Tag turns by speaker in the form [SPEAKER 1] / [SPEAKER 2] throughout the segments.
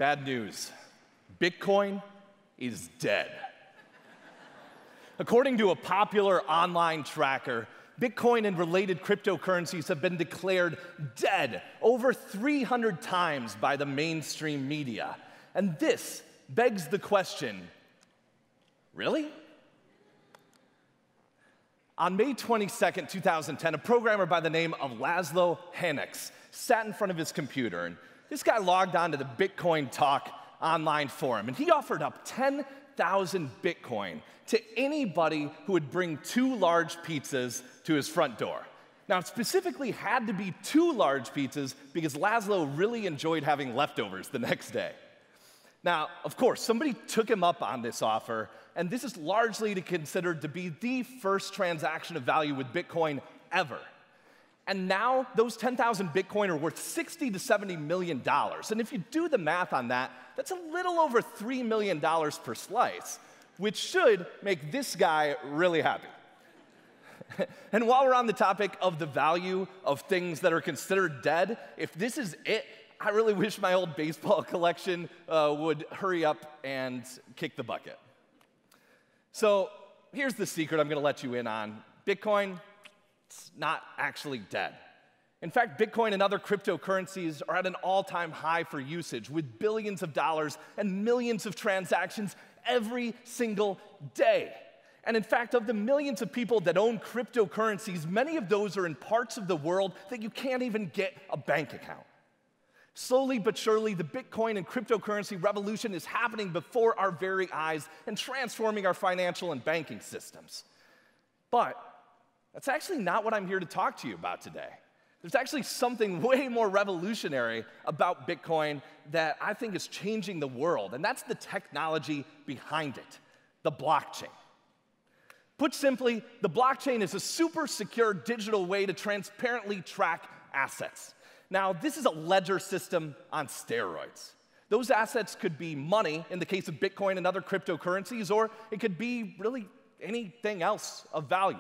[SPEAKER 1] Bad news. Bitcoin is dead. According to a popular online tracker, Bitcoin and related cryptocurrencies have been declared dead over 300 times by the mainstream media. And this begs the question, really? On May 22nd, 2010, a programmer by the name of Laszlo Hanix sat in front of his computer, and this guy logged on to the Bitcoin Talk online forum, and he offered up 10,000 Bitcoin to anybody who would bring 2 large pizzas to his front door. Now, it specifically had to be 2 large pizzas because Laszlo really enjoyed having leftovers the next day. Now, of course, somebody took him up on this offer, and this is largely considered to be the first transaction of value with Bitcoin ever. And now those 10,000 Bitcoin are worth $60 to $70 million. And if you do the math on that, that's a little over $3 million per slice, which should make this guy really happy. And while we're on the topic of the value of things that are considered dead, if this is it, I really wish my old baseball collection would hurry up and kick the bucket. So here's the secret I'm going to let you in on. Bitcoin, it's not actually dead. In fact, Bitcoin and other cryptocurrencies are at an all-time high for usage, with billions of dollars and millions of transactions every single day. And in fact, of the millions of people that own cryptocurrencies, many of those are in parts of the world that you can't even get a bank account. Slowly but surely, the Bitcoin and cryptocurrency revolution is happening before our very eyes and transforming our financial and banking systems. But that's actually not what I'm here to talk to you about today. There's actually something way more revolutionary about Bitcoin that I think is changing the world, and that's the technology behind it, the blockchain. Put simply, the blockchain is a super secure digital way to transparently track assets. Now, this is a ledger system on steroids. Those assets could be money, in the case of Bitcoin and other cryptocurrencies, or it could be really anything else of value.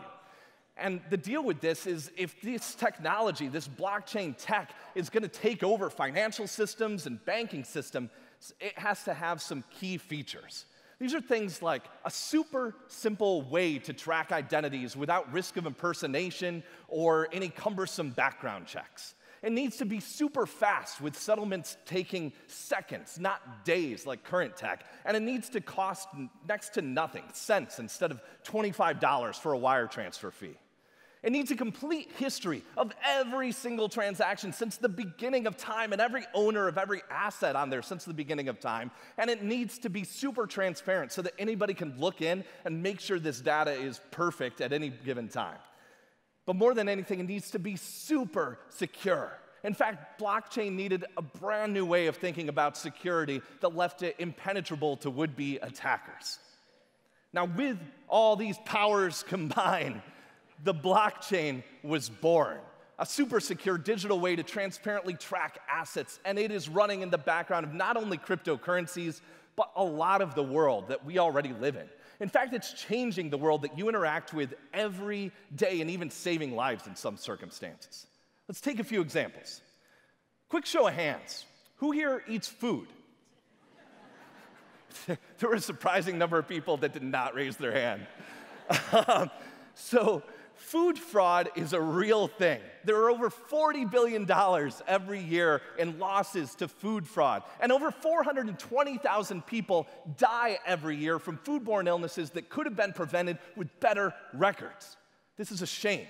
[SPEAKER 1] And the deal with this is if this technology, this blockchain tech, is going to take over financial systems and banking systems, it has to have some key features. These are things like a super simple way to track identities without risk of impersonation or any cumbersome background checks. It needs to be super fast, with settlements taking seconds, not days like current tech. And it needs to cost next to nothing, cents instead of $25 for a wire transfer fee. It needs a complete history of every single transaction since the beginning of time and every owner of every asset on there since the beginning of time. And it needs to be super transparent so that anybody can look in and make sure this data is perfect at any given time. But more than anything, it needs to be super secure. In fact, blockchain needed a brand new way of thinking about security that left it impenetrable to would-be attackers. Now, with all these powers combined, the blockchain was born, a super secure digital way to transparently track assets, and it is running in the background of not only cryptocurrencies, but a lot of the world that we already live in. In fact, it's changing the world that you interact with every day and even saving lives in some circumstances. Let's take a few examples. Quick show of hands. Who here eats food? There were a surprising number of people that did not raise their hand. So food fraud is a real thing. There are over $40 billion every year in losses to food fraud, and over 420,000 people die every year from foodborne illnesses that could have been prevented with better records. This is a shame.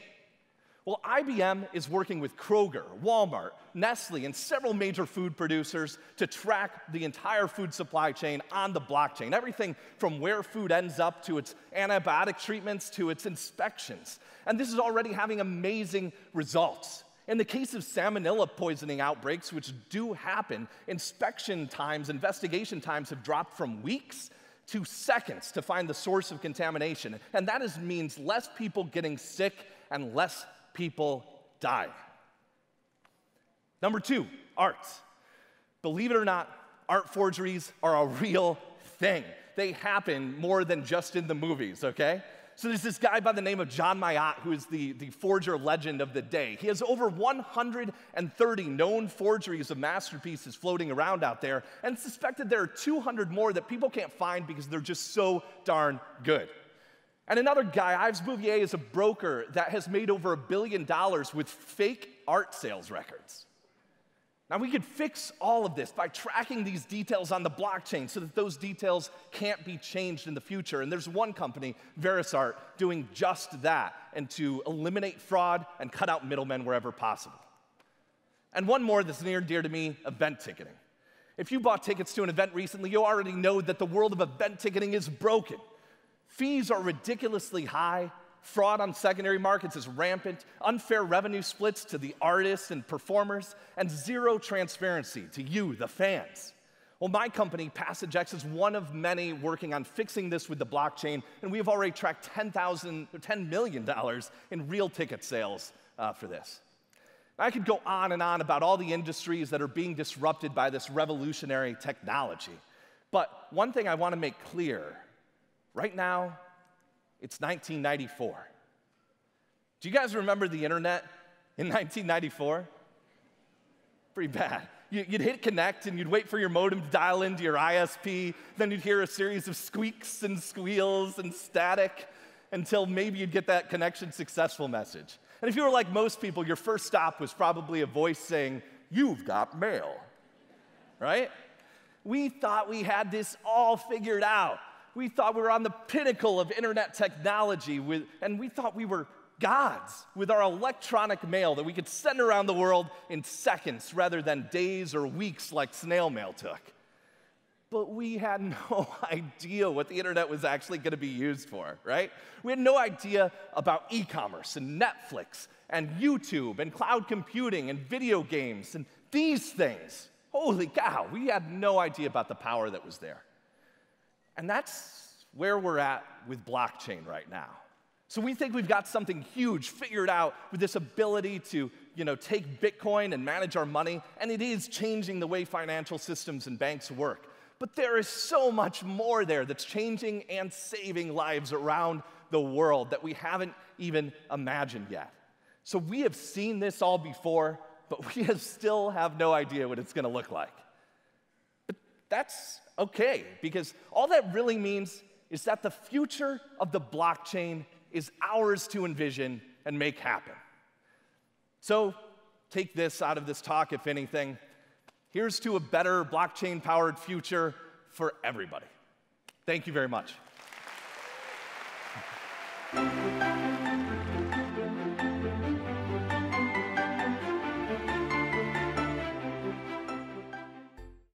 [SPEAKER 1] Well, IBM is working with Kroger, Walmart, Nestle, and several major food producers to track the entire food supply chain on the blockchain. Everything from where food ends up to its antibiotic treatments to its inspections. And this is already having amazing results. In the case of salmonella poisoning outbreaks, which do happen, inspection times, investigation times have dropped from weeks to seconds to find the source of contamination. And that means less people getting sick and less people die. Number 2, art. Believe it or not, art forgeries are a real thing. They happen more than just in the movies, okay? So there's this guy by the name of John Mayotte, who is the forger legend of the day. He has over 130 known forgeries of masterpieces floating around out there, and suspected there are 200 more that people can't find because they're just so darn good. And another guy, Yves Bouvier, is a broker that has made over $1 billion with fake art sales records. Now, we could fix all of this by tracking these details on the blockchain so that those details can't be changed in the future. And there's one company, Verisart, doing just that, and to eliminate fraud and cut out middlemen wherever possible. And one more that's near and dear to me, event ticketing. If you bought tickets to an event recently, you already know that the world of event ticketing is broken. Fees are ridiculously high. Fraud on secondary markets is rampant, unfair revenue splits to the artists and performers, and zero transparency to you, the fans. Well, my company, PassageX, is one of many working on fixing this with the blockchain, and we have already tracked $10 million in real ticket sales for this. I could go on and on about all the industries that are being disrupted by this revolutionary technology. But one thing I want to make clear, right now, it's 1994. Do you guys remember the internet in 1994? Pretty bad. You'd hit connect and you'd wait for your modem to dial into your ISP, then you'd hear a series of squeaks and squeals and static until maybe you'd get that connection successful message. And if you were like most people, your first stop was probably a voice saying, "You've got mail," right? We thought we had this all figured out. We thought we were on the pinnacle of internet technology, and we thought we were gods with our electronic mail that we could send around the world in seconds rather than days or weeks like snail mail took. But we had no idea what the internet was actually going to be used for, right? We had no idea about e-commerce and Netflix and YouTube and cloud computing and video games and these things. Holy cow, we had no idea about the power that was there. And that's where we're at with blockchain right now. So we think we've got something huge figured out with this ability to, take Bitcoin and manage our money, and it is changing the way financial systems and banks work. But there is so much more there that's changing and saving lives around the world that we haven't even imagined yet. So we have seen this all before, but we still have no idea what it's going to look like. But that's okay, because all that really means is that the future of the blockchain is ours to envision and make happen. So take this out of this talk, if anything. Here's to a better blockchain-powered future for everybody. Thank you very much.